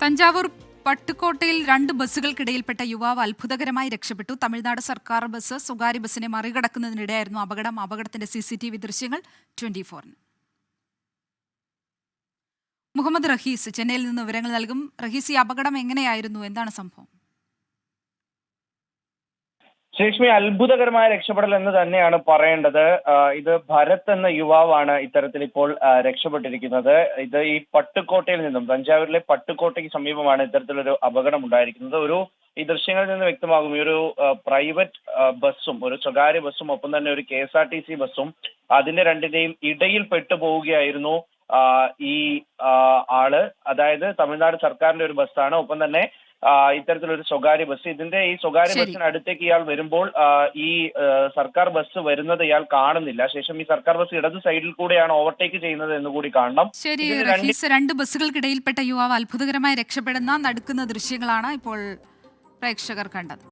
തഞ്ചാവൂർ പട്ടുക്കോട്ടയിൽ 2 ബസ്സുകൾക്കിടയിൽപ്പെട്ട യുവാവ് അത്ഭുതകരമായി രക്ഷപ്പെട്ടു. തമിഴ്നാട് സർക്കാർ ബസ് സ്വകാര്യ ബസ്സിനെ മറികടക്കുന്നതിനിടെയായിരുന്നു അപകടം. അപകടത്തിന്റെ CCTV ദൃശ്യങ്ങൾ 24-ന്. മുഹമ്മദ് റഹീസ് ചെന്നൈയിൽ നിന്ന് വിവരങ്ങൾ നൽകും. റഹീസ്, ഈ അപകടം എങ്ങനെയായിരുന്നു? എന്താണ് സംഭവം? ശേഷ്മി, അത്ഭുതകരമായ രക്ഷപ്പെടൽ എന്ന് തന്നെയാണ് പറയേണ്ടത്. ഇത് ഭരത് എന്ന യുവാവാണ് ഇത്തരത്തിൽ ഇപ്പോൾ രക്ഷപ്പെട്ടിരിക്കുന്നത്. ഇത് ഈ പട്ടുക്കോട്ടയിൽ നിന്നും, തഞ്ചാവൂരിലെ പട്ടുക്കോട്ടയ്ക്ക് സമീപമാണ് ഇത്തരത്തിലൊരു അപകടം ഉണ്ടായിരിക്കുന്നത്. ഈ ദൃശ്യങ്ങളിൽ നിന്ന് വ്യക്തമാകും, ഈ ഒരു പ്രൈവറ്റ് ബസ്സും ഒരു സ്വകാര്യ ബസ്സും ഒപ്പം തന്നെ ഒരു KSRTC ബസ്സും അതിന്റെ രണ്ടിന്റെയും ഇടയിൽ പെട്ടുപോവുകയായിരുന്നു ഈ ആള്. അതായത് തമിഴ്നാട് സർക്കാരിന്റെ ഒരു ബസ്സാണ്, ഒപ്പം തന്നെ ഇത്തരത്തിലൊരു സ്വകാര്യ ബസ്. ഈ സ്വകാര്യ ബസ്സിന് അടുത്തേക്ക് ഇയാൾ വരുമ്പോൾ ഈ സർക്കാർ ബസ് വരുന്നത് ഇയാൾ കാണുന്നില്ല. ശേഷം ഈ സർക്കാർ ബസ് ഇടത് സൈഡിൽ കൂടെയാണ് ഓവർടേക്ക് ചെയ്യുന്നത് എന്ന് കൂടി കാണണം. ശരി റഹീസ്, 2 ബസ്സുകൾക്കിടയിൽപ്പെട്ട യുവാവ് അത്ഭുതകരമായി രക്ഷപ്പെടുന്ന നടുക്കുന്ന ദൃശ്യങ്ങളാണ് ഇപ്പോൾ പ്രേക്ഷകർ കണ്ടത്.